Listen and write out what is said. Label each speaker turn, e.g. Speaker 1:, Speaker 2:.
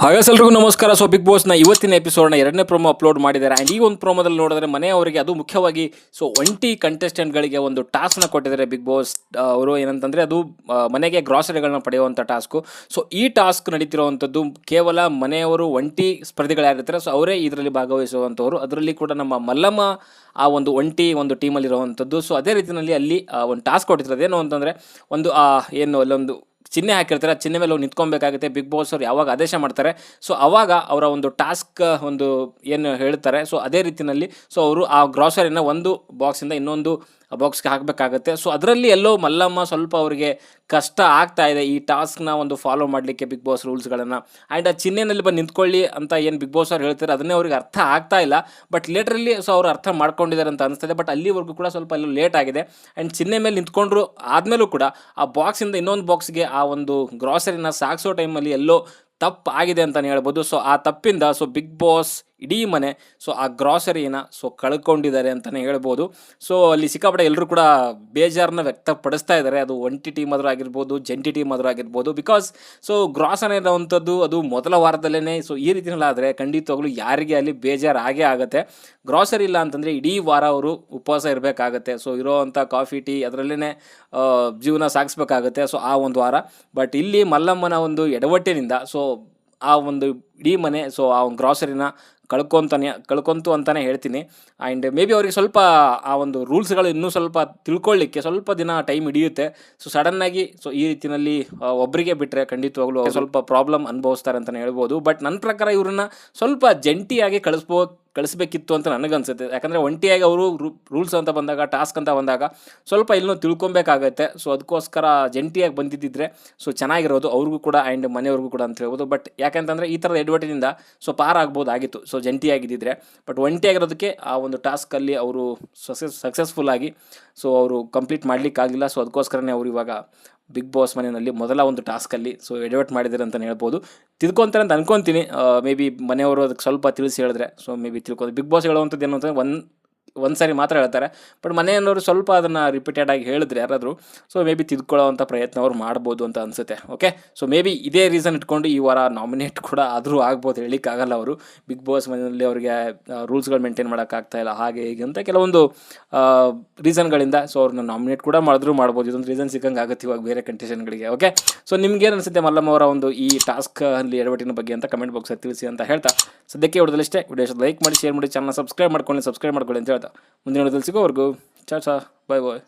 Speaker 1: ಹಾಗೆ ಎಲ್ರಿಗೂ ನಮಸ್ಕಾರ. ಸೊ ಬಿಗ್ ಬಾಸ್ನ ಇವತ್ತಿನ ಎಪಿಸೋಡ್ನ ಎರಡನೇ ಪ್ರೋಮೋ ಅಪ್ಲೋಡ್ ಮಾಡಿದ್ದಾರೆ. ಆ್ಯಂಡ್ ಈ ಒಂದು ಪ್ರೋಮೋದಲ್ಲಿ ನೋಡಿದ್ರೆ ಮನೆಯವರಿಗೆ ಅದು ಮುಖ್ಯವಾಗಿ ಸೊ ಒಂಟಿ ಕಂಟೆಸ್ಟೆಂಟ್ಗಳಿಗೆ ಒಂದು ಟಾಸ್ಕ್ನ ಕೊಟ್ಟಿದ್ದಾರೆ ಬಿಗ್ ಬಾಸ್ ಅವರು. ಏನಂತಂದರೆ ಅದು ಮನೆಗೆ ಗ್ರಾಸರಿಗಳನ್ನ ಪಡೆಯುವಂಥ ಟಾಸ್ಕು. ಸೊ ಈ ಟಾಸ್ಕ್ ನಡೀತಿರುವಂಥದ್ದು ಕೇವಲ ಮನೆಯವರು ಒಂಟಿ ಸ್ಪರ್ಧಿಗಳಾಗಿರ್ತಾರೆ. ಸೊ ಅವರೇ ಇದರಲ್ಲಿ ಭಾಗವಹಿಸುವಂಥವ್ರು. ಅದರಲ್ಲಿ ಕೂಡ ನಮ್ಮ ಮಲ್ಲಮ್ಮ ಆ ಒಂದು ಒಂಟಿ ಒಂದು ಟೀಮಲ್ಲಿರುವಂಥದ್ದು. ಸೊ ಅದೇ ರೀತಿಯಲ್ಲಿ ಅಲ್ಲಿ ಒಂದು ಟಾಸ್ಕ್ ಕೊಟ್ಟಿರ್ತಾರೆ. ಅದೇನು ಅಂತಂದರೆ ಒಂದು ಏನು ಅಲ್ಲೊಂದು ಚಿಹ್ನೆ ಹಾಕಿರ್ತಾರೆ. ಆ ಚಿಹ್ನೆ ಮೇಲೆ ಹೋಗಿ ನಿಂತ್ಕೊಬೇಕಾಗುತ್ತೆ. ಬಿಗ್ ಬಾಸ್ ಅವ್ರು ಯಾವಾಗ ಆದೇಶ ಮಾಡ್ತಾರೆ ಸೊ ಅವಾಗ ಅವರ ಒಂದು ಟಾಸ್ಕ್ ಒಂದು ಏನು ಹೇಳ್ತಾರೆ ಸೊ ಅದೇ ರೀತಿಯಲ್ಲಿ ಸೊ ಅವರು ಆ ಗ್ರಾಸರಿನ ಒಂದು ಬಾಕ್ಸಿಂದ ಇನ್ನೊಂದು ಬಾಕ್ಸ್ಗೆ ಹಾಕಬೇಕಾಗತ್ತೆ. ಸೊ ಅದರಲ್ಲಿ ಎಲ್ಲೋ ಮಲ್ಲಮ್ಮ ಸ್ವಲ್ಪ ಅವರಿಗೆ ಕಷ್ಟ ಆಗ್ತಾ ಇದೆ ಈ ಟಾಸ್ಕ್ನ ಒಂದು ಫಾಲೋ ಮಾಡಲಿಕ್ಕೆ ಬಿಗ್ ಬಾಸ್ ರೂಲ್ಸ್ಗಳನ್ನು. ಆ್ಯಂಡ್ ಆ ಚಿಹ್ನೆಯಲ್ಲಿ ಬಂದು ನಿಂತ್ಕೊಳ್ಳಿ ಅಂತ ಏನು ಬಿಗ್ ಬಾಸ್ ಅವ್ರು ಹೇಳ್ತಾರೆ ಅದನ್ನೇ ಅವ್ರಿಗೆ ಅರ್ಥ ಆಗ್ತಾ ಇಲ್ಲ. ಬಟ್ ಲೇಟ್ರಲ್ಲಿ ಸೊ ಅವರು ಅರ್ಥ ಮಾಡ್ಕೊಂಡಿದ್ದಾರೆ ಅಂತ ಅನಿಸ್ತದೆ. ಬಟ್ ಅಲ್ಲಿವರೆಗೂ ಕೂಡ ಸ್ವಲ್ಪ ಎಲ್ಲೂ ಲೇಟ್ ಆಗಿದೆ. ಆ್ಯಂಡ್ ಚಿಹ್ನೆ ಮೇಲೆ ನಿಂತ್ಕೊಂಡ್ರು ಆದಮೇಲೂ ಕೂಡ ಆ ಬಾಕ್ಸಿಂದ ಇನ್ನೊಂದು ಬಾಕ್ಸ್ಗೆ ಆ ಒಂದು ಗ್ರಾಸರಿನ ಸಾಗಿಸೋ ಟೈಮಲ್ಲಿ ಎಲ್ಲೋ ತಪ್ಪು ಆಗಿದೆ ಅಂತಲೇ ಹೇಳ್ಬೋದು. ಸೊ ಆ ತಪ್ಪಿಂದ ಸೊ ಬಿಗ್ ಬಾಸ್ ಇಡೀ ಮನೆ ಸೊ ಆ ಗ್ರಾಸರಿನ ಸೊ ಕಳ್ಕೊಂಡಿದ್ದಾರೆ ಅಂತಲೇ ಹೇಳ್ಬೋದು. ಸೊ ಅಲ್ಲಿ ಸಿಕ್ಕಾಪಟ್ಟೆ ಎಲ್ಲರೂ ಕೂಡ ಬೇಜಾರನ್ನ ವ್ಯಕ್ತಪಡಿಸ್ತಾ ಇದ್ದಾರೆ. ಅದು ಒಂಟಿ ಟೀಮ್ ಆದರೂ ಆಗಿರ್ಬೋದು, ಜಂಟಿ ಟೀಮ್ ಆದರೂ ಆಗಿರ್ಬೋದು. ಬಿಕಾಸ್ ಸೊ ಗ್ರಾಸರಿ ಇರೋವಂಥದ್ದು ಅದು ಮೊದಲ ವಾರದಲ್ಲೇ ಸೊ ಈ ರೀತಿಯಲ್ಲಾದರೆ ಖಂಡಿತವಾಗ್ಲೂ ಯಾರಿಗೆ ಅಲ್ಲಿ ಬೇಜಾರು ಆಗೇ ಆಗುತ್ತೆ. ಗ್ರಾಸರಿ ಇಲ್ಲ ಅಂತಂದರೆ ಇಡೀ ವಾರ ಅವರು ಉಪವಾಸ ಇರಬೇಕಾಗತ್ತೆ. ಸೊ ಇರೋವಂಥ ಕಾಫಿ ಟೀ ಅದರಲ್ಲೇ ಜೀವನ ಸಾಗಿಸ್ಬೇಕಾಗತ್ತೆ ಸೊ ಆ ಒಂದು ವಾರ. ಬಟ್ ಇಲ್ಲಿ ಮಲ್ಲಮ್ಮನ ಒಂದು ಎಡವಟ್ಟಿನಿಂದ ಸೊ ಆ ಒಂದು ಇಡೀ ಮನೆ ಸೊ ಆ ಒಂದು ಗ್ರಾಸರಿನ ಕಳ್ಕೊಂತು ಅಂತಲೇ ಹೇಳ್ತೀನಿ. ಆ್ಯಂಡ್ ಮೇ ಬಿ ಅವರಿಗೆ ಸ್ವಲ್ಪ ಆ ಒಂದು ರೂಲ್ಸ್ಗಳು ಇನ್ನೂ ಸ್ವಲ್ಪ ತಿಳ್ಕೊಳ್ಳಿಕ್ಕೆ ಸ್ವಲ್ಪ ದಿನ ಟೈಮ್ ಹಿಡಿಯುತ್ತೆ. ಸೊ ಸಡನ್ನಾಗಿ ಸೊ ಈ ರೀತಿಯಲ್ಲಿ ಒಬ್ಬರಿಗೆ ಬಿಟ್ಟರೆ ಖಂಡಿತವಾಗ್ಲೂ ಸ್ವಲ್ಪ ಪ್ರಾಬ್ಲಮ್ ಅನುಭವಿಸ್ತಾರೆ ಅಂತಲೇ ಹೇಳ್ಬೋದು. ಬಟ್ ನನ್ನ ಪ್ರಕಾರ ಇವ್ರನ್ನ ಸ್ವಲ್ಪ ಜಂಟಿಯಾಗಿ ಕಳಿಸ್ಬೇಕಿತ್ತು ಅಂತ ನನಗನ್ಸುತ್ತೆ. ಯಾಕಂದರೆ ಒಂಟಿಯಾಗಿ ಅವರು ರೂಲ್ಸ್ ಅಂತ ಬಂದಾಗ, ಟಾಸ್ಕ್ ಅಂತ ಬಂದಾಗ ಸ್ವಲ್ಪ ಇನ್ನೂ ತಿಳ್ಕೊಬೇಕಾಗತ್ತೆ. ಸೊ ಅದಕ್ಕೋಸ್ಕರ ಜಂಟಿಯಾಗಿ ಬಂದಿದ್ದಿದ್ರೆ ಸೊ ಚೆನ್ನಾಗಿರೋದು ಅವ್ರಿಗೂ ಕೂಡ ಆ್ಯಂಡ್ ಮನೆಯವ್ರಿಗೂ ಕೂಡ ಅಂತ ಹೇಳ್ಬೋದು. ಬಟ್ ಯಾಕೆಂತಂದರೆ ಈ ಥರದ ಎಡವಟ್ಟಿನಿಂದ ಸೊ ಪಾರಾಗ್ಬೋದಾಗಿತ್ತು ಸೊ ಜಂಟಿಯಾಗಿದ್ದಿದ್ರೆ. ಬಟ್ ಒಂಟಿಯಾಗಿರೋದಕ್ಕೆ ಆ ಒಂದು ಟಾಸ್ಕಲ್ಲಿ ಅವರು ಸಕ್ಸಸ್ಫುಲ್ಲಾಗಿ ಸೊ ಅವರು ಕಂಪ್ಲೀಟ್ ಮಾಡಲಿಕ್ಕಾಗಲಿಲ್ಲ. ಸೊ ಅದಕ್ಕೋಸ್ಕರನೇ ಅವರು ಇವಾಗ ಬಿಗ್ ಬಾಸ್ ಮನೆಯಲ್ಲಿ ಮೊದಲ ಒಂದು ಟಾಸ್ಕಲ್ಲಿ ಸೊ ಎಡವಟ್ ಮಾಡಿದ್ದಾರೆ ಅಂತಲೇ ಹೇಳ್ಬೋದು. ತಿಳ್ಕೊತಾರೆ ಅಂತ ಅನ್ಕೊತೀನಿ. ಮೇ ಬಿ ಮನೆಯವರು ಅದಕ್ಕೆ ಸ್ವಲ್ಪ ತಿಳಿಸಿ ಹೇಳಿದ್ರೆ so maybe Bigg Boss ಹೇಳುವಂಥದ್ದು ಏನು ಅಂತಂದರೆ ಒಂದು ಸಾರಿ ಮಾತ್ರ ಹೇಳ್ತಾರೆ. ಬಟ್ ಮನೆಯವರು ಸ್ವಲ್ಪ ಅದನ್ನು ರಿಪೀಟೆಡ್ ಆಗಿ ಹೇಳಿದ್ರೆ ಯಾರಾದರೂ ಸೊ ಮೇ ಬಿ ತಿದ್ಕೊಳ್ಳೋವಂಥ ಪ್ರಯತ್ನ ಅವ್ರು ಮಾಡ್ಬೋದು ಅಂತ ಅನಿಸುತ್ತೆ. ಓಕೆ, ಸೊ ಮೇ ಬಿ ಇದೇ ರೀಸನ್ ಇಟ್ಕೊಂಡು ಈ ವಾರ ನಾಮಿನೇಟ್ ಕೂಡ ಆದರೂ ಆಗ್ಬೋದು, ಹೇಳಲಿಕ್ಕಾಗಲ್ಲ. ಅವರು ಬಿಗ್ ಬಾಸ್ ಮನೆಯಲ್ಲಿ ಅವರಿಗೆ ರೂಲ್ಸ್ಗಳು ಮೇಂಟೈನ್ ಮಾಡೋಕ್ಕಾಗ್ತಾ ಇಲ್ಲ ಹಾಗೆ ಹೀಗೆ ಅಂತ ಕೆಲವೊಂದು ರೀಸನ್ಗಳಿಂದ ಸೊ ಅವ್ರನ್ನ ನಾಮಿನೇಟ್ ಕೂಡ ಮಾಡ್ಬೋದು. ಇದೊಂದು ರೀಸನ್ ಸಿಕ್ಕಂಗೆ ಆಗುತ್ತೆ ಇವಾಗ ಬೇರೆ ಕಂಟೆಸ್ಟೆಂಟ್ಗಳಿಗೆ. ಓಕೆ, ಸೊ ನಿಮ್ಗೇನು ಅನಿಸುತ್ತೆ ಮಲ್ಲಮ್ಮ ಅವರ ಒಂದು ಈ ಟಾಸ್ಕ್ ಅಲ್ಲಿ ಎಡವಟ್ಟಿನ ಬಗ್ಗೆ ಅಂತ ಕಮೆಂಟ್ ಬಾಕ್ಸಲ್ಲಿ ತಿಳಿಸಿ ಅಂತ ಹೇಳ್ತಾ ಸದ್ಯಕ್ಕೆ ವಿಡಿಯೋದಲ್ಲಿಷ್ಟೇ. ವಿಡಿಯೋ ಲೈಕ್ ಮಾಡಿ, ಶೇರ್ ಮಾಡಿ, ಚಾನಲ್ ಸಬ್ಸ್ಕ್ರೈಬ್ ಮಾಡ್ಕೊಳ್ಳಿ ಅಂತ ಹೇಳ್ತಾ ಮುಂದಿನ ವಿಡಿಯೋದಲ್ಲಿ ಸಿಗೋವರೆಗೂ ಚಾ ಬಾಯ್ ಬಾಯ್.